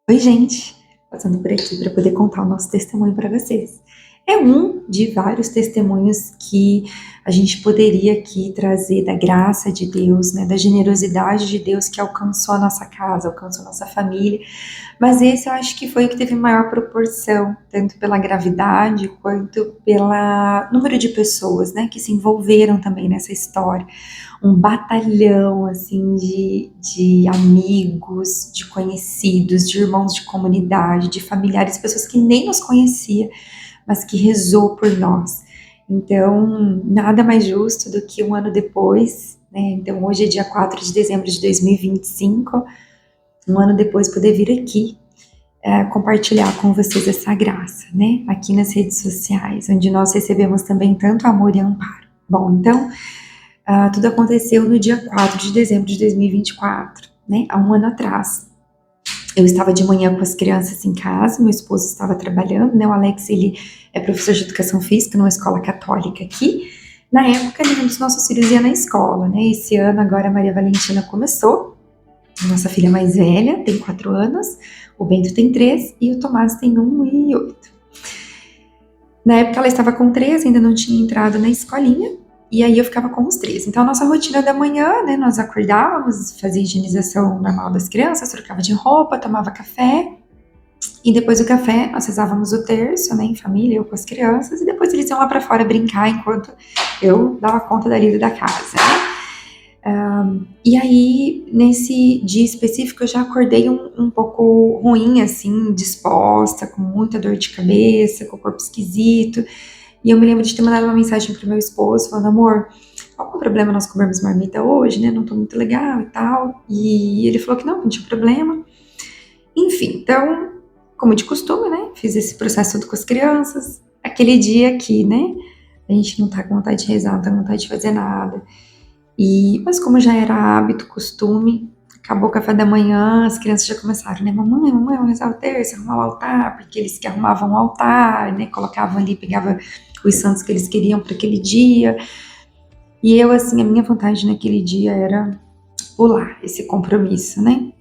Oi, gente! Passando por aqui para poder contar o nosso testemunho para vocês. É um de vários testemunhos que a gente poderia aqui trazer da graça de Deus, né, da generosidade de Deus que alcançou a nossa casa, alcançou a nossa família. Mas esse eu acho que foi o que teve maior proporção, tanto pela gravidade quanto pelo número de pessoas, né, que se envolveram também nessa história. Um batalhão, assim, de amigos, de conhecidos, de irmãos de comunidade, de familiares, pessoas que nem nos conhecia, mas que rezou por nós. Então, nada mais justo do que um ano depois, né? Então, hoje é dia 4 de dezembro de 2025, um ano depois poder vir aqui compartilhar com vocês essa graça, né? Aqui nas redes sociais, onde nós recebemos também tanto amor e amparo. Bom, então, tudo aconteceu no dia 4 de dezembro de 2024, né? Há um ano atrás. Eu estava de manhã com as crianças em casa, meu esposo estava trabalhando, né? O Alex, ele é professor de educação física numa escola católica aqui. Na época, nenhum dos nossos filhos ia na escola, né? Esse ano, agora, a Maria Valentina começou, a nossa filha mais velha, tem 4 anos, o Bento tem 3 e o Tomás tem 1 e 8. Na época, ela estava com 3, ainda não tinha entrado na escolinha, e aí eu ficava com os 3. Então, a nossa rotina da manhã, né, nós acordávamos, fazia higienização normal das crianças, trocava de roupa, tomava café, e depois do café nós rezávamos o terço, né, em família, eu com as crianças, e depois eles iam lá para fora brincar enquanto eu dava conta da lida da casa, né? E aí, nesse dia específico, eu já acordei um pouco ruim, assim, disposta, com muita dor de cabeça, com o corpo esquisito. E eu me lembro de ter mandado uma mensagem pro meu esposo, falando, amor, algum problema nós comermos marmita hoje, né? Não tô muito legal e tal. E ele falou que não tinha problema. Enfim, então, como de costume, né? Fiz esse processo todo com as crianças. Aquele dia aqui, né? A gente não tá com vontade de rezar, não tá com vontade de fazer nada. Mas como já era hábito, costume, acabou o café da manhã, as crianças já começaram, né? Mamãe, vamos rezar o terço, arrumar o altar, porque eles que arrumavam o altar, né? Colocavam ali, pegavam os santos que eles queriam para aquele dia. E eu, assim, a minha vontade naquele dia era pular esse compromisso, né?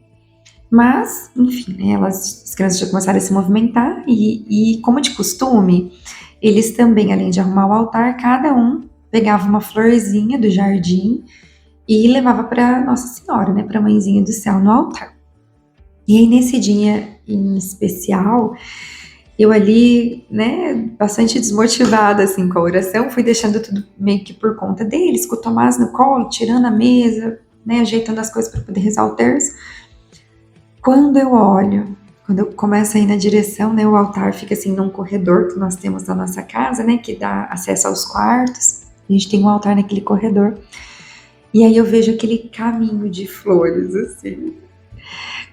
Mas, enfim, né, as crianças já começaram a se movimentar e, como de costume, eles também, além de arrumar o altar, cada um pegava uma florzinha do jardim e levava para Nossa Senhora, né, para a Mãezinha do Céu no altar. E aí, nesse dia em especial, eu ali, né, bastante desmotivada, assim, com a oração, fui deixando tudo meio que por conta deles, com o Tomás no colo, tirando a mesa, né, ajeitando as coisas para poder rezar o terço. Quando eu olho, quando eu começo a ir na direção, né, o altar fica assim num corredor que nós temos na nossa casa, né, que dá acesso aos quartos. A gente tem um altar naquele corredor. E aí eu vejo aquele caminho de flores, assim.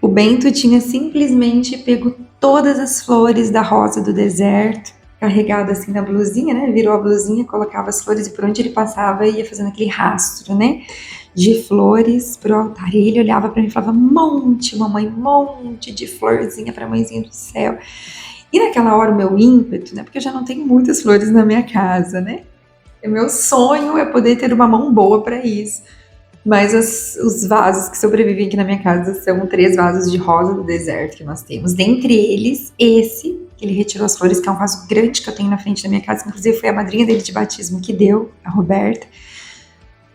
O Bento tinha simplesmente pego todas as flores da rosa do deserto, carregado assim na blusinha, né? Virou a blusinha, colocava as flores e por onde ele passava ia fazendo aquele rastro, né? De flores pro altar. E ele olhava para mim e falava: monte, mamãe, monte de florzinha para a mãezinha do céu. E naquela hora o meu ímpeto, né? Porque eu já não tenho muitas flores na minha casa, né? O meu sonho é poder ter uma mão boa para isso. Mas os vasos que sobrevivem aqui na minha casa são 3 vasos de rosa do deserto que nós temos. Dentre eles, esse, que ele retirou as flores, que é um vaso grande que eu tenho na frente da minha casa. Inclusive, foi a madrinha dele de batismo que deu, a Roberta.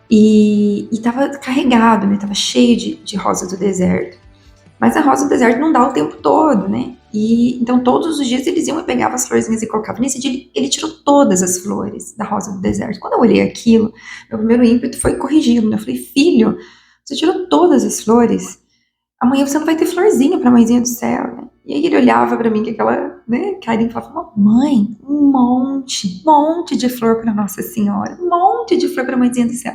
E tava carregado, né? Tava cheio de rosa do deserto. Mas a rosa do deserto não dá o tempo todo, né? E então todos os dias eles iam e pegavam as florzinhas e colocavam. Nesse dia ele tirou todas as flores da rosa do deserto. Quando eu olhei aquilo, meu primeiro ímpeto foi corrigi-lo. Eu falei: filho, você tirou todas as flores? Amanhã você não vai ter florzinha para a mãezinha do céu, né? E aí ele olhava para mim com aquela, né, carinho e falava: mãe, um monte de flor para Nossa Senhora, um monte de flor para a mãezinha do céu.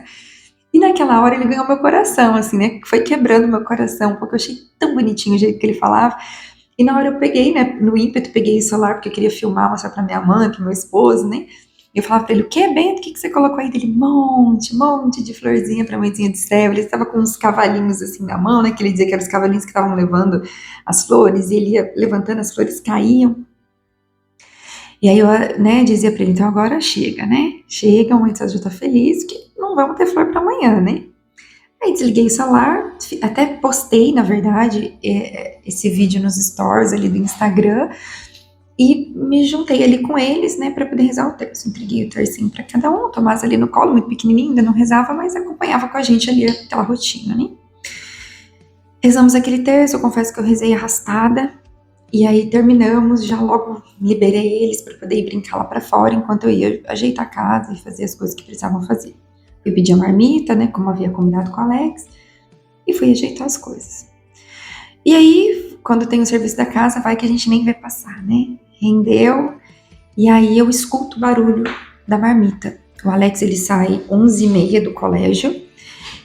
E naquela hora ele ganhou meu coração, assim, né? Foi quebrando meu coração, porque eu achei tão bonitinho o jeito que ele falava. E na hora eu peguei, né? No ímpeto, peguei o celular, porque eu queria filmar, mostrar pra minha mãe, pro meu esposo, né? E eu falava pra ele: o que, Bento? O que você colocou aí? Dele: monte de florzinha pra mãezinha do céu. Ele estava com uns cavalinhos assim na mão, né? Que ele dizia que eram os cavalinhos que estavam levando as flores, e ele ia levantando, as flores caíam. E aí eu, né, dizia pra ele: então agora chega, né? Chega, a mãe já tá feliz, que não vamos ter flor pra amanhã, né? Aí desliguei o celular, até postei, na verdade, esse vídeo nos stories ali do Instagram e me juntei ali com eles, né, para poder rezar o terço. Entreguei o tercinho para cada um, o Tomás ali no colo, muito pequenininho, ainda não rezava, mas acompanhava com a gente ali aquela rotina, né. Rezamos aquele terço, eu confesso que eu rezei arrastada, e aí terminamos, já logo liberei eles para poder ir brincar lá para fora, enquanto eu ia ajeitar a casa e fazer as coisas que precisavam fazer. Eu pedi a marmita, né, como havia combinado com o Alex, e fui ajeitar as coisas. E aí, quando tem o serviço da casa, vai que a gente nem vê passar, né? Rendeu, e aí eu escuto o barulho da marmita. O Alex, ele sai 11h30 do colégio,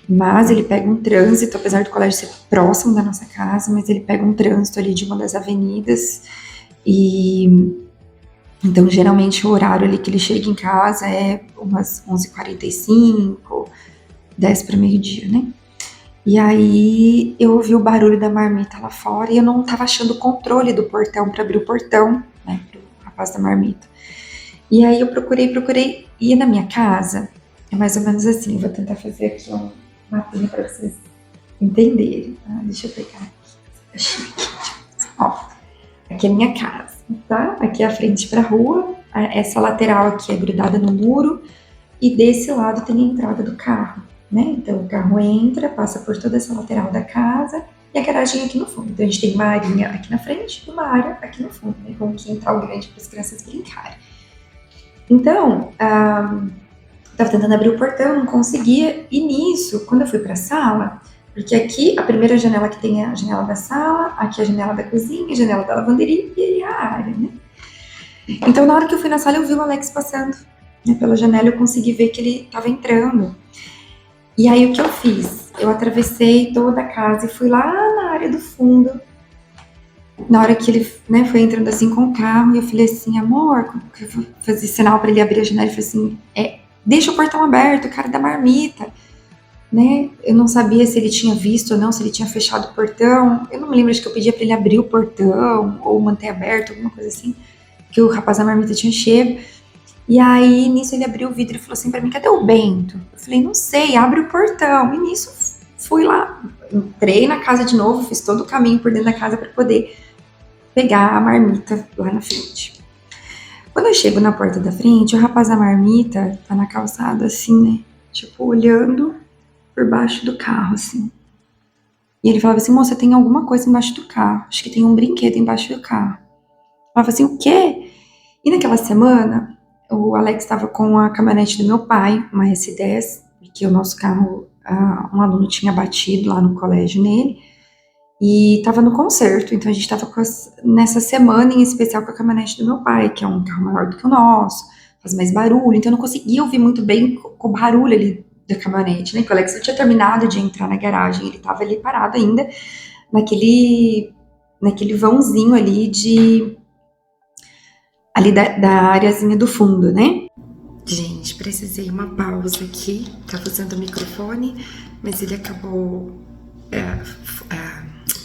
mas ele pega um trânsito, apesar do colégio ser próximo da nossa casa, mas ele pega um trânsito ali de uma das avenidas, e então geralmente o horário ali que ele chega em casa é umas 11h45, 10 para meio-dia, né? E aí eu ouvi o barulho da marmita lá fora e eu não tava achando o controle do portão para abrir o portão, né, pro rapaz da marmita. E aí eu procurei, e na minha casa é mais ou menos assim, eu vou tentar fazer aqui um mapinha para vocês entenderem, tá? Deixa eu pegar aqui, tá chique. Ó, aqui é a minha casa, tá? Aqui é a frente pra rua, essa lateral aqui é grudada no muro, e desse lado tem a entrada do carro, né? Então o carro entra, passa por toda essa lateral da casa e a garagem aqui no fundo. Então a gente tem uma arinha aqui na frente e uma área aqui no fundo, né? Com um quintal grande para as crianças brincarem. Então, tava tentando abrir o portão, não conseguia, e nisso, quando eu fui para a sala, porque aqui a primeira janela que tem é a janela da sala, aqui a janela da cozinha, a janela da lavanderia e aí a área, né? Então na hora que eu fui na sala eu vi o Alex passando, né, pela janela, eu consegui ver que ele estava entrando. E aí o que eu fiz? Eu atravessei toda a casa e fui lá na área do fundo. Na hora que ele, né, foi entrando assim com o carro, e eu falei assim, amor, eu vou fazer sinal para ele abrir a janela, e falei assim, deixa o portão aberto, o cara da marmita, né? Eu não sabia se ele tinha visto ou não, se ele tinha fechado o portão. Eu não me lembro, acho que eu pedia para ele abrir o portão ou manter aberto, alguma coisa assim, que o rapaz da marmita tinha chego. E aí, nisso, ele abriu o vidro e falou assim pra mim, cadê o Bento? Eu falei, não sei, abre o portão. E nisso, fui lá, entrei na casa de novo, fiz todo o caminho por dentro da casa para poder pegar a marmita lá na frente. Quando eu chego na porta da frente, o rapaz da marmita tá na calçada, assim, né? Tipo, olhando por baixo do carro, assim. E ele falava assim, moça, tem alguma coisa embaixo do carro. Acho que tem um brinquedo embaixo do carro. Eu falava assim, o quê? E naquela semana, o Alex estava com a caminhonete do meu pai, uma S10, que o nosso carro, um aluno tinha batido lá no colégio nele, e estava no concerto, então a gente estava nessa semana em especial com a caminhonete do meu pai, que é um carro maior do que o nosso, faz mais barulho, então eu não conseguia ouvir muito bem com o barulho ali da caminhonete, né, que o Alex não tinha terminado de entrar na garagem, ele estava ali parado ainda, naquele vãozinho ali da areazinha do fundo, né? Gente, precisei uma pausa aqui. Tava usando o microfone, mas ele acabou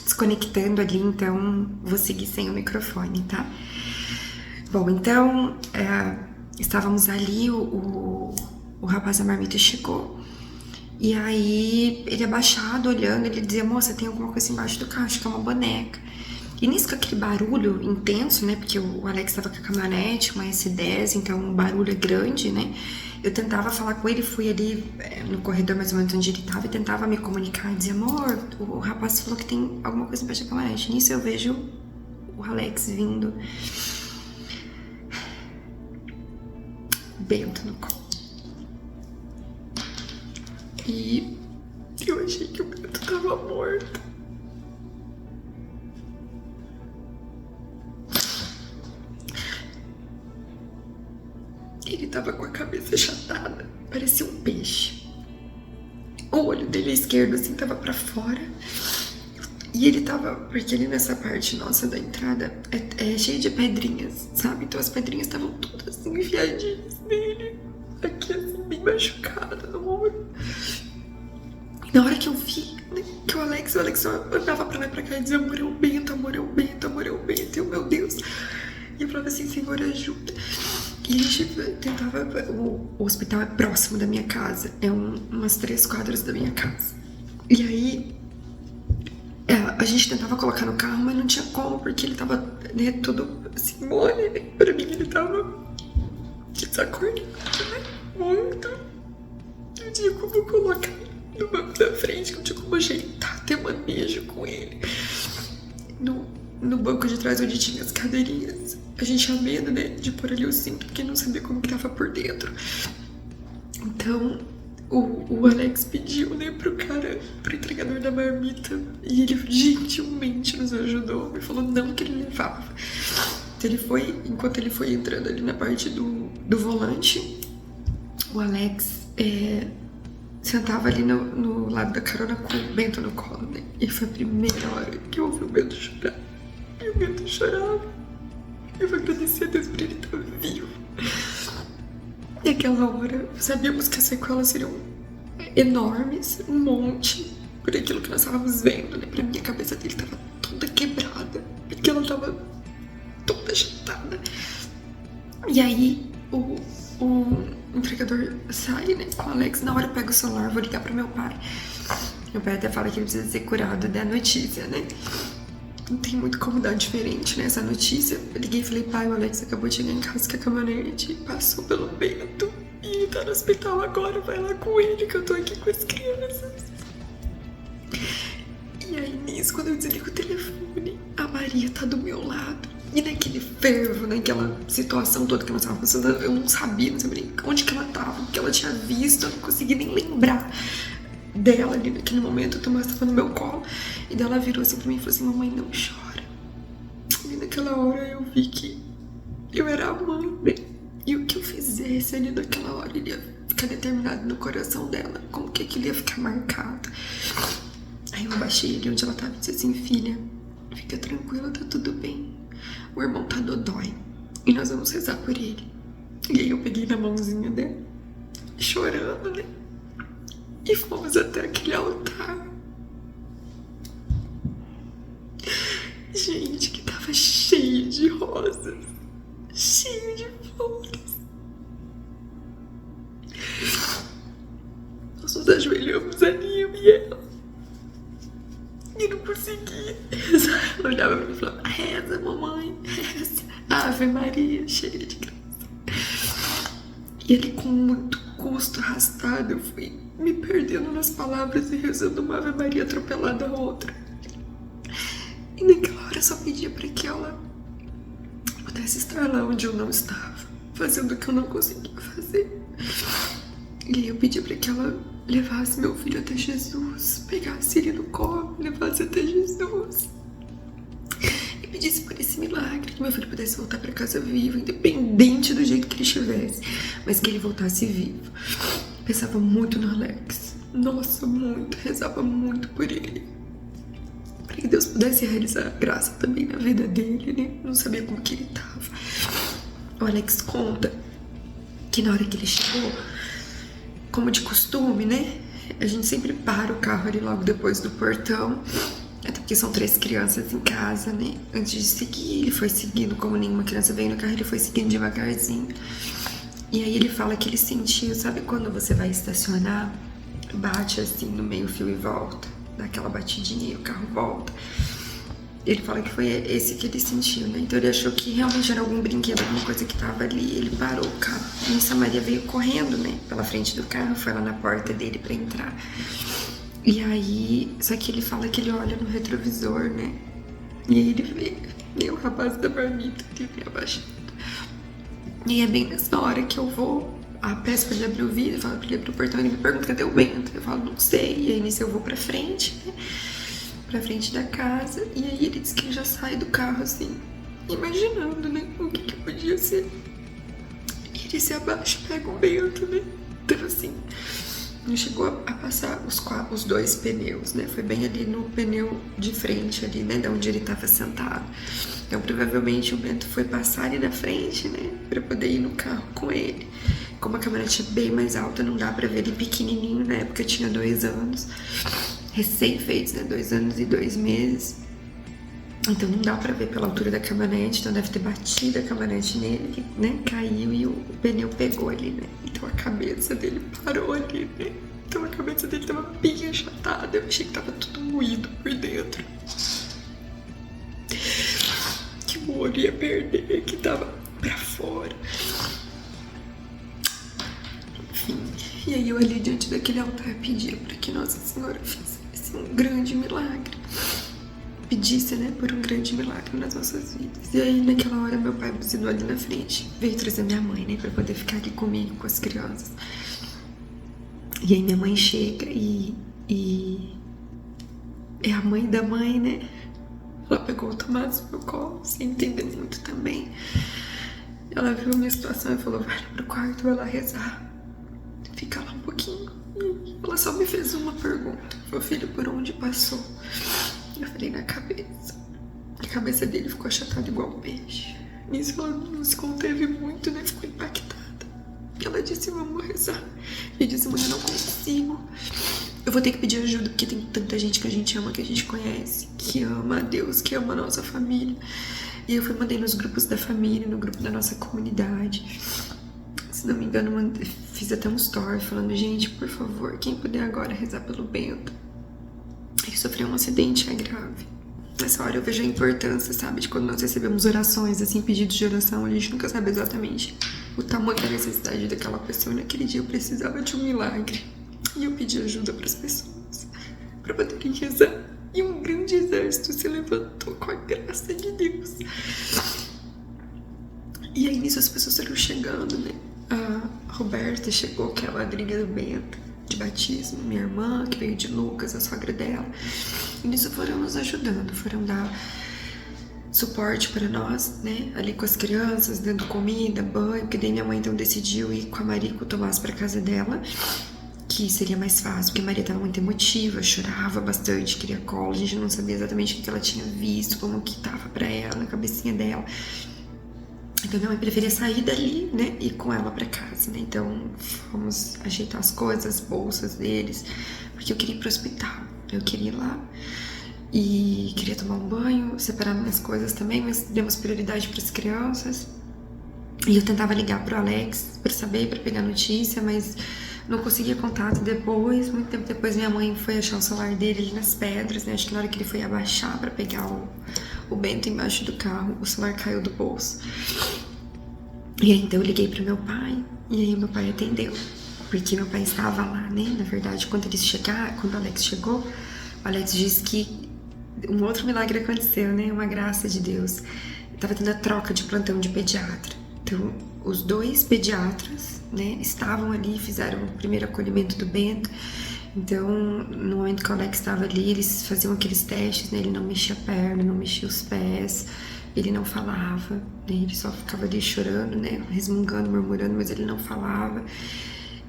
desconectando ali, então vou seguir sem o microfone, tá? Bom, então estávamos ali, o rapaz da marmita chegou, e aí ele abaixado, olhando, ele dizia, moça, tem alguma coisa embaixo do carro, acho que é uma boneca. E nisso, com aquele barulho intenso, né, porque o Alex estava com a caminhonete, uma S10, então o barulho é grande, né, eu tentava falar com ele, fui ali no corredor mais ou menos onde ele estava e tentava me comunicar, e dizia, amor, o rapaz falou que tem alguma coisa embaixo da caminhonete. Nisso eu vejo o Alex vindo, Bento no colo. E eu achei que o Bento estava morto. Ele tava com a cabeça achatada, parecia um peixe. O olho dele esquerdo, assim, tava pra fora. E ele tava, porque ali nessa parte nossa da entrada é cheio de pedrinhas, sabe? Então as pedrinhas estavam todas assim, enfiadinhas nele. Aqui, assim, bem machucada no olho. E na hora que eu vi, né, que o Alex andava pra lá e pra cá e dizia, amor, é o Bento, amor, é o Bento, amor, é o Bento. E eu, meu Deus. E eu falava assim, Senhor, ajuda. E a gente tentava, o hospital é próximo da minha casa, é umas 3 quadras da minha casa. E aí, a gente tentava colocar no carro, mas não tinha como, porque ele tava, né, todo assim, mole, né? Pra mim ele tava desacordado, né? Muito. Não tinha como colocar no banco da frente, não tinha como ajeitar, ter manejo com ele. No banco de trás, onde tinha as cadeirinhas, a gente tinha medo, né, de pôr ali o cinto, porque não sabia como que tava por dentro. Então, o Alex pediu, né, pro entregador da marmita, e ele gentilmente nos ajudou, e falou não que ele levava. Então enquanto ele foi entrando ali na parte do volante, o Alex sentava ali no lado da carona com o Bento no colo, né? E foi a primeira hora que eu ouvi o Bento chorar. E o Bento chorava. Eu vou agradecer a Deus por ele estar vivo. E aquela hora, sabíamos que as sequelas seriam enormes, um monte, por aquilo que nós estávamos vendo, né? Pra mim, a cabeça dele estava toda quebrada, porque ela estava toda agitada. E aí, o entregador sai, né, com o Alex. Na hora eu pego o celular, vou ligar pro meu pai. Meu pai até fala que ele precisa ser curado da notícia, né? Não tem muito como dar diferente, né? Essa notícia. Eu liguei e falei, pai, o Alex acabou de chegar em casa que a caminhonete passou pelo Bento e ele tá no hospital agora, vai lá com ele que eu tô aqui com as crianças. E aí nisso, quando eu desligo o telefone, a Maria tá do meu lado. E naquele fervo, naquela situação toda que nós estávamos passando, eu não sabia nem onde que ela tava, o que ela tinha visto, eu não conseguia nem lembrar dela ali naquele momento. O Tomás tava no meu colo, e daí ela virou assim pra mim e falou assim, mamãe, não chora. E naquela hora eu vi que eu era a mãe, né? E o que eu fizesse ali naquela hora, ele ia ficar determinado no coração dela, como que aquilo ia ficar marcado. Aí eu baixei ele onde ela tava e disse assim, filha, fica tranquila, tá tudo bem. O irmão tá dodói e nós vamos rezar por ele. E aí eu peguei na mãozinha dela, chorando, né? E fomos até aquele altar. Gente, que tava cheio de rosas, cheio de flores. Nós nos ajoelhamos ali, eu e ela. E não conseguia rezar. Ela olhava pra mim e falava, reza, mamãe, reza. Ave Maria, cheia de graça. E ele, com muito custo, arrastado, eu fui me perdendo nas palavras e rezando uma Ave Maria atropelada a outra. E naquela hora eu só pedia pra que ela pudesse estar lá onde eu não estava, fazendo o que eu não conseguia fazer. E aí eu pedi pra que ela levasse meu filho até Jesus, pegasse ele no colo, levasse até Jesus. E pedisse por esse milagre, que meu filho pudesse voltar pra casa vivo, independente do jeito que ele estivesse, mas que ele voltasse vivo. Pensava muito no Alex. Nossa, muito. Rezava muito por ele. Para que Deus pudesse realizar a graça também na vida dele, né? Não sabia como que ele tava. O Alex conta que na hora que ele chegou, como de costume, né? A gente sempre para o carro ali logo depois do portão. Até porque são 3 crianças em casa, né? Antes de seguir, ele foi seguindo, como nenhuma criança veio no carro, ele foi seguindo devagarzinho. E aí ele fala que ele sentiu, sabe quando você vai estacionar, bate assim no meio fio e volta, dá aquela batidinha e o carro volta. Ele fala que foi esse que ele sentiu, né? Então ele achou que realmente era algum brinquedo, alguma coisa que tava ali. Ele parou o carro. E a Maria veio correndo, né? Pela frente do carro, foi lá na porta dele pra entrar. E aí, só que ele fala que ele olha no retrovisor, né? E aí ele vê o rapaz da marmita, ele vem abaixado. E é bem nessa hora que eu vou, peço pra ele abrir o vidro, eu falo pra ele abrir o portão, ele me pergunta cadê o Bento. Eu falo, não sei. E aí nisso eu vou pra frente, né? Pra frente da casa, e aí ele disse que ele já sai do carro assim, imaginando, né, o que podia ser. E ele se abaixa, pega o Bento, né, então assim, não chegou a passar os 2 pneus, né, foi bem ali no pneu de frente ali, né, de onde ele tava sentado. Então provavelmente o Bento foi passar ali na frente, né, pra poder ir no carro com ele. Como a caminhonete é bem mais alta, não dá pra ver ele pequenininho, na época tinha 2 anos. Recém-feitos, né? 2 anos e 2 meses. Então não dá pra ver pela altura da caminhonete, então deve ter batido a caminhonete nele, né? Caiu e o pneu pegou ali, né? Então a cabeça dele parou ali, né? Então a cabeça dele tava bem achatada. Eu achei que tava tudo moído por dentro. Que o olho ia perder, que tava pra fora. Enfim, e aí eu ali diante daquele altar pedia para que Nossa Senhora fizesse um grande milagre. Pedisse, né, por um grande milagre nas nossas vidas. E aí naquela hora meu pai buzinou ali na frente. Veio trazer minha mãe, né, pra poder ficar ali comigo, com as crianças. E aí minha mãe chega e é a mãe da mãe, né? Ela pegou o Tomás no meu colo, sem entender muito também. Ela viu a minha situação e falou, vai lá pro quarto, vai lá rezar. Fica lá um pouquinho. E ela só me fez uma pergunta. Falou, filho, por onde passou? Eu falei, na cabeça. A cabeça dele ficou achatada igual um peixe. Nisso ela não se conteve muito, né? Ficou impactada. E ela disse, vamos rezar. E disse, mãe, eu não consigo. Eu vou ter que pedir ajuda, porque tem tanta gente que a gente ama, que a gente conhece, que ama a Deus, que ama a nossa família. E eu mandei nos grupos da família, no grupo da nossa comunidade. Se não me engano, fiz até um story falando, gente, por favor, quem puder agora rezar pelo Bento. Ele sofreu um acidente grave. Nessa hora eu vejo a importância, sabe, de quando nós recebemos orações, assim, pedidos de oração, a gente nunca sabe exatamente o tamanho da necessidade daquela pessoa. E naquele dia eu precisava de um milagre. E eu pedi ajuda para as pessoas, para poderem rezar. E um grande exército se levantou com a graça de Deus. E aí nisso as pessoas foram chegando, né? A Roberta chegou, que é a madrinha do Bento, de batismo, minha irmã, que veio de Lucas, a sogra dela. E nisso foram nos ajudando, foram dar suporte para nós, né? Ali com as crianças, dando comida, banho, porque daí minha mãe então decidiu ir com a Maria e com o Tomás para casa dela, que seria mais fácil, porque a Maria estava muito emotiva, chorava bastante, queria colo, a gente não sabia exatamente o que ela tinha visto, como que tava pra ela, na cabecinha dela. Então minha mãe preferia sair dali, né, e ir com ela pra casa, né, então fomos ajeitar as coisas, as bolsas deles, porque eu queria ir pro hospital, eu queria ir lá e queria tomar um banho, separar minhas coisas também, mas demos prioridade pras crianças. E eu tentava ligar pro Alex pra saber, pra pegar notícia, mas não conseguia contato depois. Muito tempo depois minha mãe foi achar o celular dele ali nas pedras, né? Acho que na hora que ele foi abaixar pra pegar o Bento embaixo do carro, o celular caiu do bolso. E aí então eu liguei pro meu pai, e aí meu pai atendeu. Porque meu pai estava lá, né? Na verdade, quando o Alex chegou, o Alex disse que um outro milagre aconteceu, né? Uma graça de Deus. Tava tendo a troca de plantão de pediatra. Então, os dois pediatras, né, estavam ali, fizeram o primeiro acolhimento do Bento. Então, no momento que o Alex estava ali, eles faziam aqueles testes, né, ele não mexia a perna, não mexia os pés, ele não falava, né, ele só ficava ali chorando, né, resmungando, murmurando, mas ele não falava.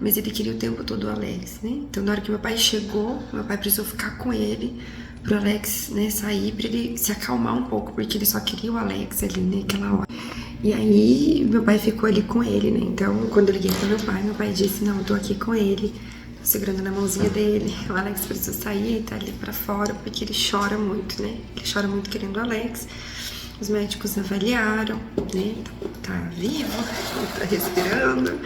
Mas ele queria o tempo todo o Alex, né. Então, na hora que meu pai chegou, meu pai precisou ficar com ele, pro Alex, né, sair, pra ele se acalmar um pouco, porque ele só queria o Alex ali, né, aquela hora. E aí, meu pai ficou ali com ele, né? Então, quando eu liguei pro meu pai disse, não, eu tô aqui com ele, tô segurando na mãozinha dele. O Alex precisou sair, tá ali pra fora, porque ele chora muito, né? Ele chora muito querendo o Alex. Os médicos avaliaram, né? Tá vivo, tá respirando.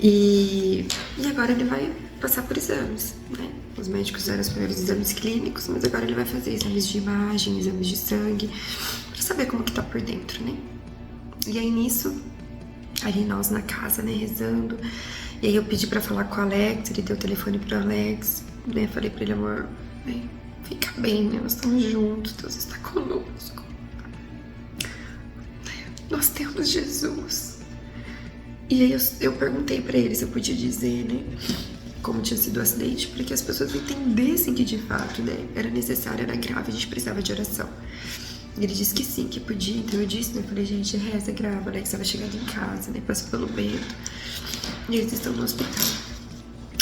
E agora ele vai passar por exames, né? Os médicos fizeram os primeiros exames clínicos, mas agora ele vai fazer exames de imagem, exames de sangue, pra saber como que tá por dentro, né? E aí nisso, ali nós na casa, né, rezando. E aí eu pedi pra falar com o Alex, ele deu o telefone pro Alex, né, falei pra ele, amor, né, fica bem, né, nós estamos juntos, Deus está conosco. Nós temos Jesus. E aí eu perguntei pra ele se eu podia dizer, né, como tinha sido o acidente, para que as pessoas entendessem que de fato, né, era necessário, era grave, a gente precisava de oração. Ele disse que sim, que podia, então eu disse, né, eu falei, gente, reza, grava, Alex estava chegando em casa, né, passou pelo Bento, e eles estão no hospital.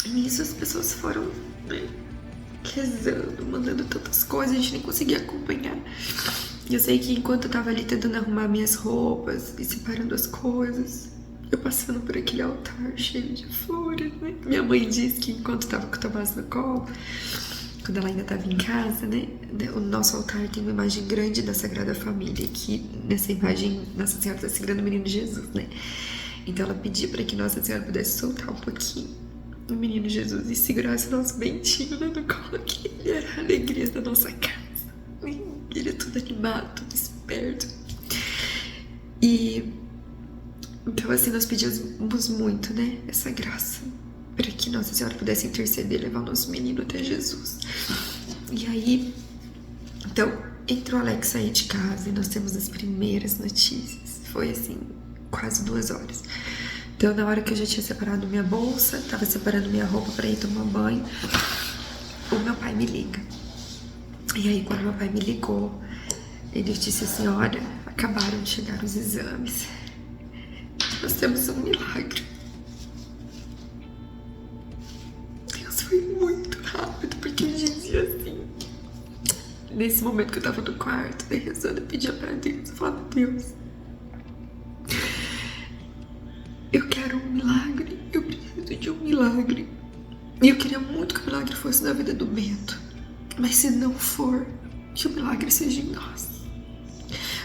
E nisso as pessoas foram, né, rezando, mandando tantas coisas, a gente nem conseguia acompanhar. E eu sei que enquanto eu tava ali tentando arrumar minhas roupas e separando as coisas, eu passando por aquele altar cheio de flores, né, minha mãe disse que enquanto tava com o Tomás no colo, quando ela ainda estava em casa, né, o nosso altar tem uma imagem grande da Sagrada Família, que nessa imagem Nossa Senhora está segurando o menino Jesus, né. Então ela pediu para que Nossa Senhora pudesse soltar um pouquinho. o menino Jesus e segurasse nosso Bentinho, né, no colo, que ele era a alegria da nossa casa. Ele é tudo animado, tudo esperto. E então assim, nós pedimos muito, né, essa graça, para que Nossa Senhora pudesse interceder, levar o nosso menino até Jesus. E aí, então, entrou o Alex sair de casa e nós temos as primeiras notícias. Foi assim, quase 2 horas. Então, na hora que eu já tinha separado minha bolsa, tava separando minha roupa para ir tomar banho, o meu pai me liga. E aí, quando meu pai me ligou, ele disse assim: olha, acabaram de chegar os exames. Nós temos um milagre. Deus foi muito rápido, porque ele dizia assim, nesse momento que eu tava no quarto, né, rezando, eu pedia pra Deus, eu falava: Deus, eu quero um milagre, eu preciso de um milagre. E eu queria muito que o milagre fosse na vida do Bento, mas se não for, que o milagre seja em nós.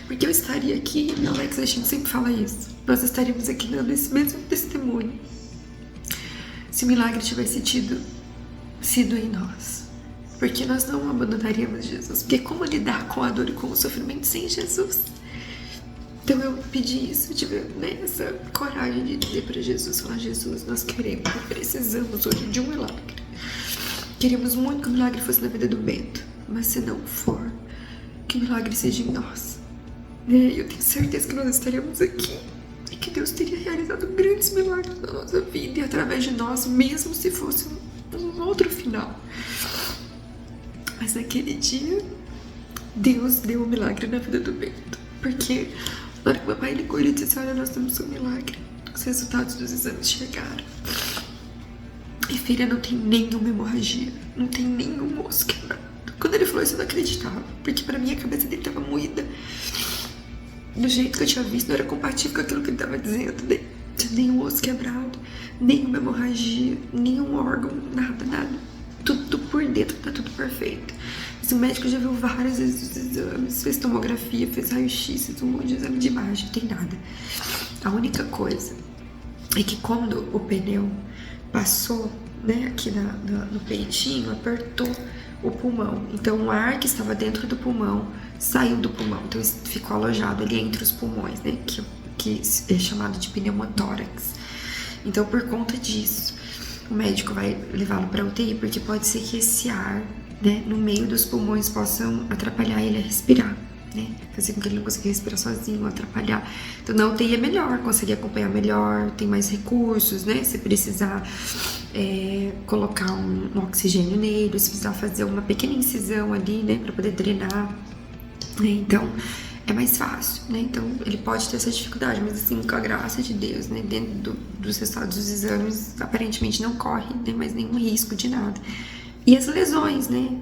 Porque eu estaria aqui, e Alex, a gente sempre fala isso, nós estaríamos aqui dando esse mesmo testemunho se o milagre tivesse sido em nós. Porque nós não abandonaríamos Jesus. Porque como lidar com a dor e com o sofrimento sem Jesus? Então eu pedi isso, eu tive, né, essa coragem de dizer para Jesus, falar: Jesus, nós precisamos hoje de um milagre. Queríamos muito que o milagre fosse na vida do Bento, mas se não for, que o milagre seja em nós. Eu tenho certeza que nós estaríamos aqui e que Deus teria realizado grandes milagres na nossa vida e através de nós, mesmo se fosse um outro final. Mas naquele dia, Deus deu um milagre na vida do Bento. Porque na hora que meu pai ligou, ele disse: olha, nós temos um milagre. Os resultados dos exames chegaram. E filha, não tem nenhuma hemorragia, não tem nenhum osso quebrado. Quando ele falou isso, eu não acreditava, porque pra mim a cabeça dele tava moída. Do jeito que eu tinha visto, não era compatível com aquilo que ele tava dizendo, né? Nenhum osso quebrado, nenhuma hemorragia, nenhum órgão, nada. Tudo por dentro, tá tudo perfeito. Mas o médico já viu várias vezes os exames, fez tomografia, fez raio-x, fez um monte de exame de imagem, não tem nada. A única coisa é que quando o pneu passou, né, aqui no peitinho, apertou o pulmão. Então o ar que estava dentro do pulmão saiu do pulmão, então ficou alojado ali entre os pulmões, né, que é chamado de pneumotórax. Então por conta disso, o médico vai levá-lo para UTI, porque pode ser que esse ar, né, no meio dos pulmões possam atrapalhar ele a respirar, né, fazer com que ele não consiga respirar sozinho, atrapalhar. Então na UTI é melhor, consegue acompanhar melhor, tem mais recursos, né, se precisar colocar um oxigênio nele, se precisar fazer uma pequena incisão ali, né, para poder drenar, né, então é mais fácil, né, então ele pode ter essa dificuldade, mas assim, com a graça de Deus, né, dentro dos resultados dos exames, aparentemente não corre, né, mais nenhum risco de nada. E as lesões, né,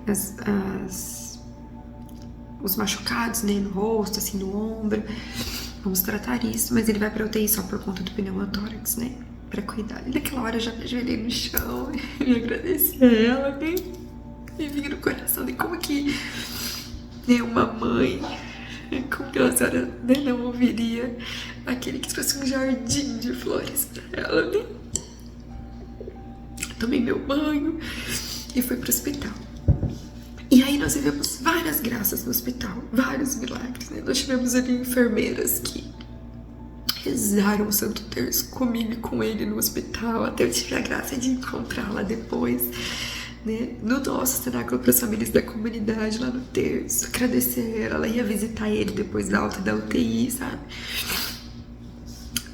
os machucados, né, no rosto, assim, no ombro, vamos tratar isso, mas ele vai pra UTI só por conta do pneumotórax, né, pra cuidar. E naquela hora eu já me ajoelhei no chão e agradeci a ela, né, e vinha no coração de como que, né, uma mãe, como que a senhora, né, não ouviria aquele que trouxe um jardim de flores pra ela, né. Tomei meu banho e fui pro hospital. E aí nós vivemos várias graças no hospital, vários milagres, né? Nós tivemos ali enfermeiras que rezaram o Santo Terço comigo e com ele no hospital, até eu tive a graça de encontrá-la depois, né? No nosso cenáculo para as famílias da comunidade, lá no terço, agradecer ela ia visitar ele depois da alta da UTI, sabe?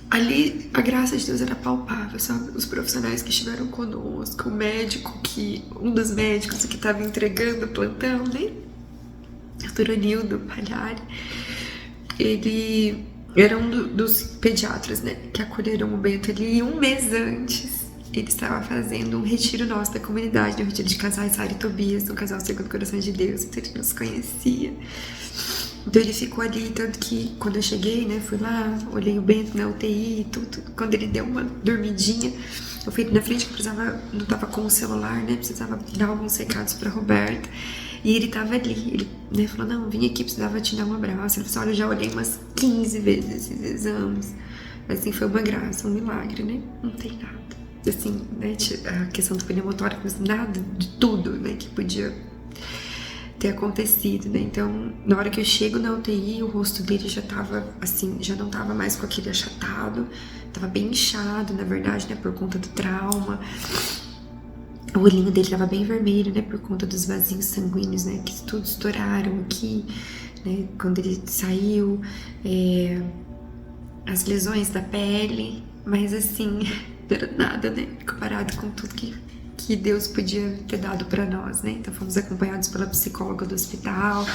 Ali a graça de Deus era palpável, sabe? Os profissionais que estiveram conosco, o médico um dos médicos que estava entregando o plantão, né? Dr. Anildo Palhari, ele era um dos pediatras, né, que acolheram o Bento ali. E um mês antes, ele estava fazendo um retiro nosso da comunidade, um retiro de casais, Sara e Tobias, um casal segundo o coração de Deus, então ele nos conhecia. Então ele ficou ali, tanto que quando eu cheguei, né, fui lá, olhei o Bento na UTI, tudo. Quando ele deu uma dormidinha, eu fui na frente que não tava com o celular, né, precisava dar alguns recados pra Roberta. E ele tava ali, ele, né, falou: não, vim aqui, precisava te dar um abraço. Ele falou assim: olha, eu já olhei umas 15 vezes esses exames. Assim, foi uma graça, um milagre, né, não tem nada. assim, né, a questão do pneumotórax, mas nada de tudo, né, que podia ter acontecido, né? Então, na hora que eu chego na UTI, o rosto dele já tava assim, já não tava mais com aquele achatado, tava bem inchado, na verdade, né, por conta do trauma. O olhinho dele tava bem vermelho, né, por conta dos vasinhos sanguíneos, né, que tudo estouraram aqui, né, quando ele saiu, as lesões da pele, mas assim, não era nada, né, comparado com tudo que Deus podia ter dado pra nós, né? Então fomos acompanhados pela psicóloga do hospital,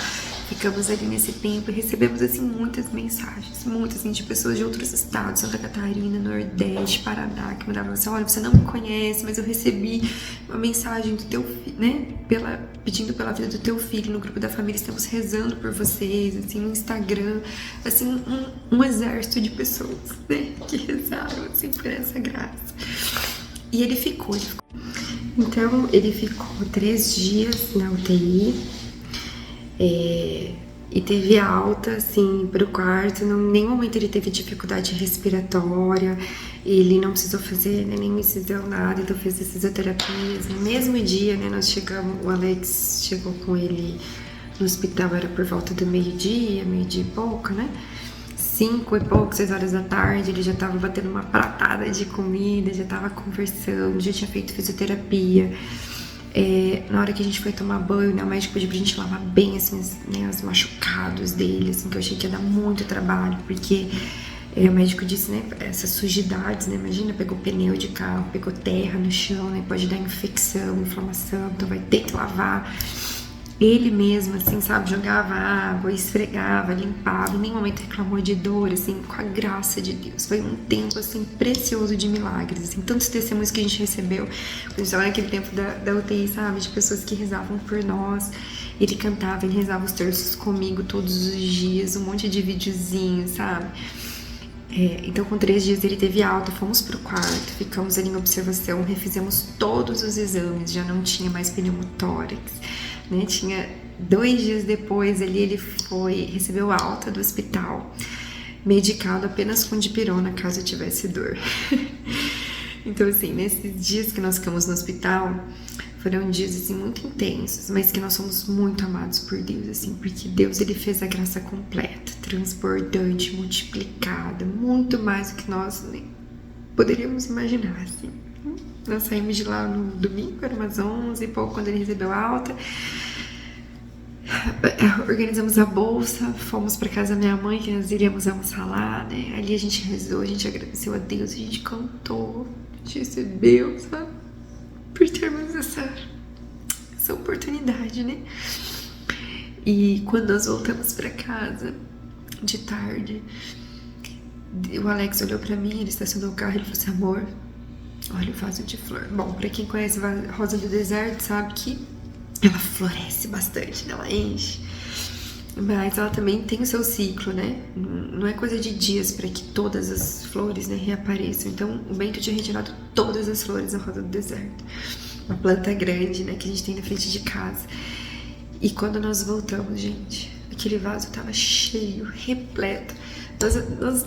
ficamos ali nesse tempo e recebemos, assim, muitas mensagens, muitas, assim, de pessoas de outros estados, Santa Catarina, Nordeste, Paraná, que mandavam assim, olha, você não me conhece, mas eu recebi uma mensagem do teu filho, né? Pedindo pela vida do teu filho no grupo da família, estamos rezando por vocês, assim, no Instagram, assim, um exército de pessoas, né? Que rezaram, assim, por essa graça. E ele ficou. Então, ele ficou 3 dias na UTI e teve alta, assim, pro quarto. Em nenhum momento ele teve dificuldade respiratória, ele não precisou fazer, né, nem incisão, nada, então fez as fisioterapias. No mesmo dia, né, nós chegamos, o Alex chegou com ele no hospital, era por volta do meio-dia e pouco, né? 5 e pouco, 6 horas da tarde, ele já tava batendo uma pratada de comida, já tava conversando, já tinha feito fisioterapia. Na hora que a gente foi tomar banho, né, o médico pediu pra gente lavar bem, assim, né, os machucados dele, assim, que eu achei que ia dar muito trabalho, porque o médico disse, né, essas sujidades, né, imagina, pegou pneu de carro, pegou terra no chão, né, pode dar infecção, inflamação, então vai ter que lavar. Ele mesmo, assim, sabe, jogava água, esfregava, limpava, em nenhum momento reclamou de dor, assim, com a graça de Deus. Foi um tempo, assim, precioso de milagres, assim, tantos testemunhos que a gente recebeu, quando a gente estava naquele tempo da UTI, sabe, de pessoas que rezavam por nós. Ele cantava, ele rezava os terços comigo todos os dias, um monte de videozinho, sabe? Então, com 3 dias ele teve alta, fomos pro quarto, ficamos ali em observação, refizemos todos os exames, já não tinha mais pneumotórax, né? Tinha 2 dias depois ali ele recebeu alta do hospital, medicado apenas com dipirona caso tivesse dor. Então, assim, nesses dias que nós ficamos no hospital, foram dias, assim, muito intensos, mas que nós somos muito amados por Deus, assim, porque Deus, ele fez a graça completa, transbordante, multiplicada, muito mais do que nós, né, poderíamos imaginar, assim. Nós saímos de lá no domingo, era umas 11 e pouco, quando ele recebeu a alta. Organizamos a bolsa, fomos para casa da minha mãe, que nós iríamos almoçar lá, né? Ali a gente rezou, a gente agradeceu a Deus, a gente cantou, a gente recebeu, sabe? Por termos essa oportunidade, né? E quando nós voltamos para casa, de tarde, o Alex olhou para mim, ele estacionou o carro, ele falou assim, amor, olha o vaso de flor. Bom, pra quem conhece a rosa do deserto, sabe que ela floresce bastante, né? Ela enche. Mas ela também tem o seu ciclo, né? Não é coisa de dias para que todas as flores, né, reapareçam. Então, o Bento tinha retirado todas as flores da rosa do deserto. Uma planta grande, né, que a gente tem na frente de casa. E quando nós voltamos, gente, aquele vaso tava cheio, repleto.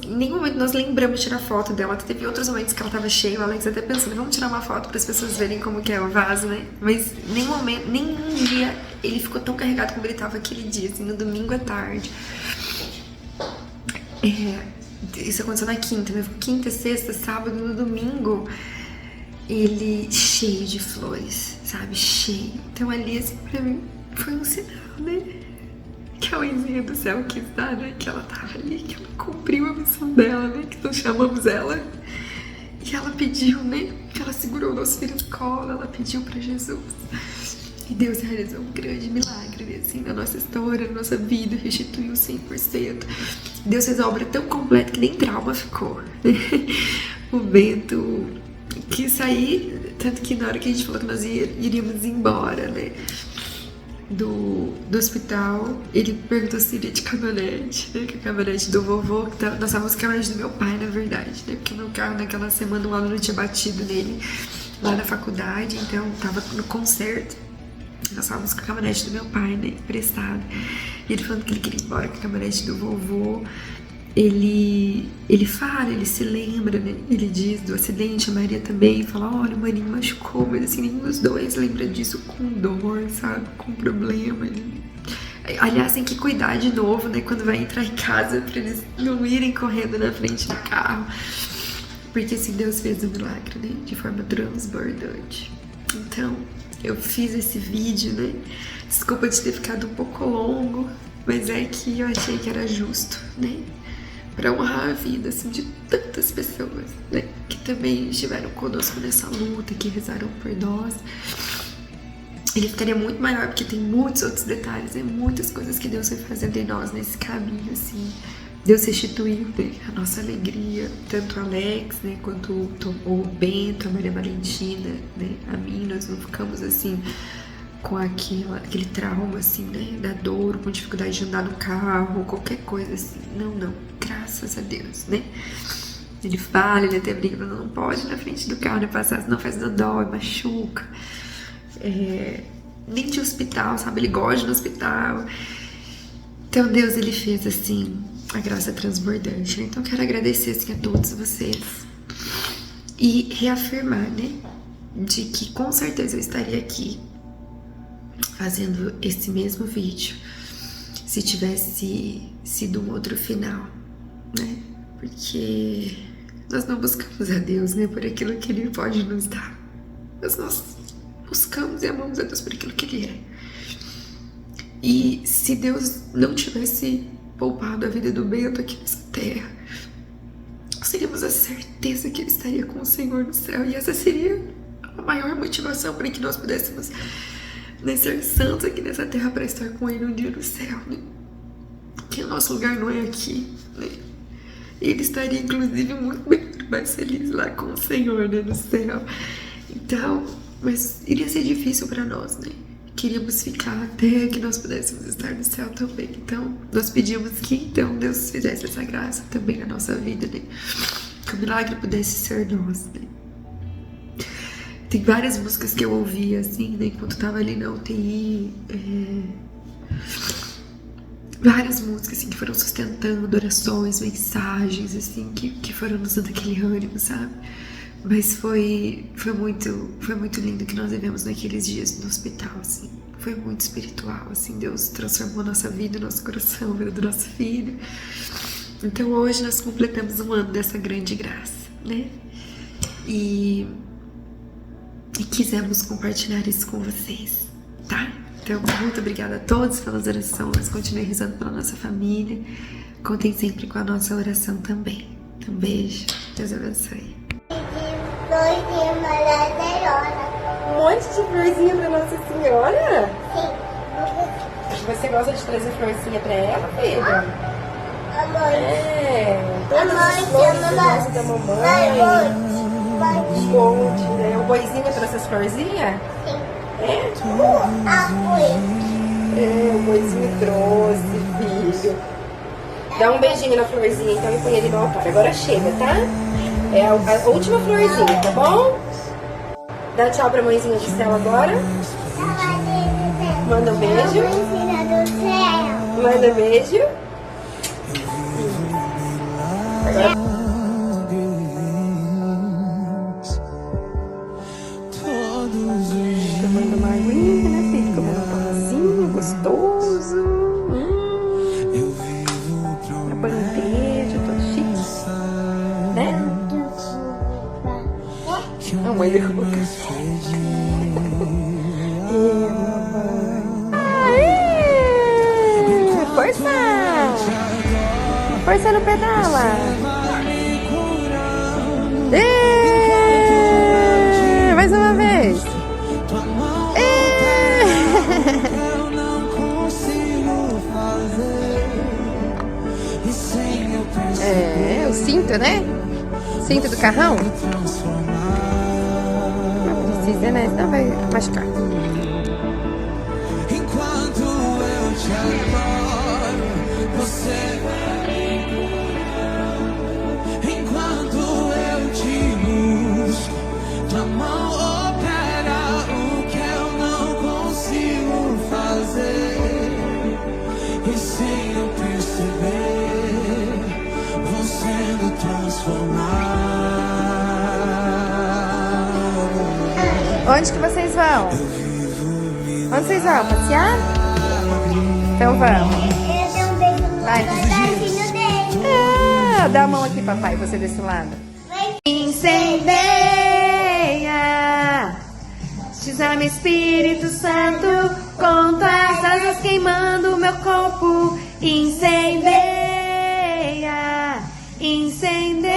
Em nenhum momento nós lembramos de tirar foto dela. Teve outros momentos que ela tava cheia, o Alex até pensando, vamos tirar uma foto para as pessoas verem como que é o vaso, né? Mas nenhum dia ele ficou tão carregado como ele tava aquele dia, assim, no domingo à tarde. Isso aconteceu na quinta, né? Quinta, sexta, sábado, no domingo, ele cheio de flores, sabe? Cheio. Então ali, assim, pra mim, foi um sinal, né? Que a mãezinha do céu quis dar, né? Que ela tava ali, que ela cumpriu a missão dela, né? Que nós chamamos ela. E ela pediu, né? Que ela segurou o nosso filho no colo, ela pediu pra Jesus. E Deus realizou um grande milagre, né? Assim, na nossa história, na nossa vida, restituiu 100%. Deus fez a obra tão completa que nem trauma ficou. O Bento quis sair, tanto que na hora que a gente falou que nós iríamos embora, né? Do hospital, ele perguntou se iria de caminhonete, né? Que é a caminhonete do vovô, que nós estávamos com a caminhonete do meu pai, na verdade, né? Porque meu carro naquela semana o aluno tinha batido nele lá na faculdade, então tava no concerto. Nós estávamos com a caminhonete do meu pai, né? Emprestada. E ele falando que ele queria ir embora com a caminhonete do vovô. ele fala, ele se lembra, né? Ele diz do acidente, a Maria também fala, olha, o maninho machucou, mas assim, nenhum dos dois lembra disso com dor, sabe? Com problema. Aliás, tem que cuidar de novo, né? Quando vai entrar em casa, pra eles não irem correndo na frente do carro. Porque assim, Deus fez um milagre, né? De forma transbordante. Então, eu fiz esse vídeo, né? Desculpa de ter ficado um pouco longo, mas é que eu achei que era justo, né? Para honrar a vida, assim, de tantas pessoas, né? Que também estiveram conosco nessa luta, que rezaram por nós. Ele ficaria muito maior, porque tem muitos outros detalhes, né? Muitas coisas que Deus foi fazendo em nós nesse caminho, assim. Deus restituiu, né, a nossa alegria, tanto o Alex, né, quanto o Bento, a Maria Valentina, né, a mim, nós não ficamos assim com aquele trauma assim, né, da dor, com dificuldade de andar no carro, qualquer coisa assim. Não, graças a Deus, né. Ele fala, ele até brinca, não pode na frente do carro, né, passar, senão faz dodói, machuca. Nem de hospital, sabe, ele gosta de ir no hospital. Então Deus, ele fez assim a graça transbordante, né? Então quero agradecer assim a todos vocês e reafirmar, né, de que com certeza eu estaria aqui fazendo esse mesmo vídeo se tivesse sido um outro final, né? Porque nós não buscamos a Deus, né, por aquilo que Ele pode nos dar, mas nós buscamos e amamos a Deus por aquilo que Ele é. E se Deus não tivesse poupado a vida do Bento aqui nessa terra, nós teríamos a certeza que ele estaria com o Senhor no céu. E essa seria a maior motivação para que nós pudéssemos, né, ser santos aqui nessa terra para estar com Ele um dia no céu, né? Que o nosso lugar não é aqui, né? Ele estaria, inclusive, muito bem mais feliz lá com o Senhor, né, no céu. Então, mas iria ser difícil para nós, né? Queríamos ficar até que nós pudéssemos estar no céu também. Então, nós pedimos que então Deus fizesse essa graça também na nossa vida, né? Que o milagre pudesse ser nosso, né? Tem várias músicas que eu ouvia, assim, né? Enquanto tava ali na UTI. Várias músicas, assim, que foram sustentando orações, mensagens, assim, que foram nos dando aquele ânimo, sabe? Mas foi muito lindo que nós vivemos naqueles dias no hospital, assim. Foi muito espiritual, assim. Deus transformou a nossa vida, o nosso coração, a vida do nosso filho. Então hoje nós completamos um ano dessa grande graça, né? E quisemos compartilhar isso com vocês, tá? Então, muito obrigada a todos pelas orações. Continue rezando pela nossa família. Contem sempre com a nossa oração também. Um beijo. Deus abençoe. Florzinha maravilhosa. Um monte de florzinha pra Nossa Senhora? Sim. Você gosta de trazer florzinha pra ela, Pedro? Amor. Todas as flores que gosta da mamãe. Um monte, né? O boizinho trouxe as florzinhas? Sim. É? O boizinho trouxe, filho. Dá um beijinho na florzinha, então, e põe ele no altar. Agora chega, tá? É a última florzinha, tá bom? Dá tchau pra mãezinha do céu agora. Manda um beijo. Manda um beijo. Agora... Tomando uma aguinha, né, filho? Comendo um pãozinho gostoso. Na bandeja, todo chique. Né? A mãe derrubou o café. Força! Força no pedala! Mais uma vez! É, o cinto, né? Cinto do carrão? Não precisa, né? Senão vai machucar. Enquanto eu te adoro, você vai me enquanto eu te busco, tua mão opera o que eu não consigo fazer. E sem eu perceber, Onde que vocês vão? Onde vocês vão? Passear? Então vamos. Eu dou um beijo no Vai. pedacinho dele. Ah, dá a mão aqui, papai, você desse lado. Vai. Incendeia, Chama Espírito Santo, com tuas asas queimando meu corpo. Incendeia, incendeia,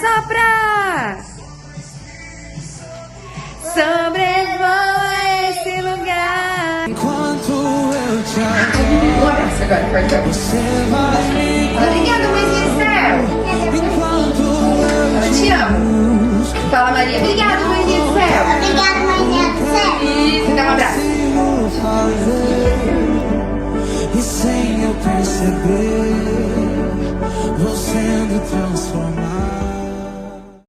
sopra, sobrevoa esse lugar. Enquanto eu te Um abraço agora, Portão. você vai me Obrigada, mãezinha Esther. enquanto eu Te amo. Fala, Maria. Obrigada,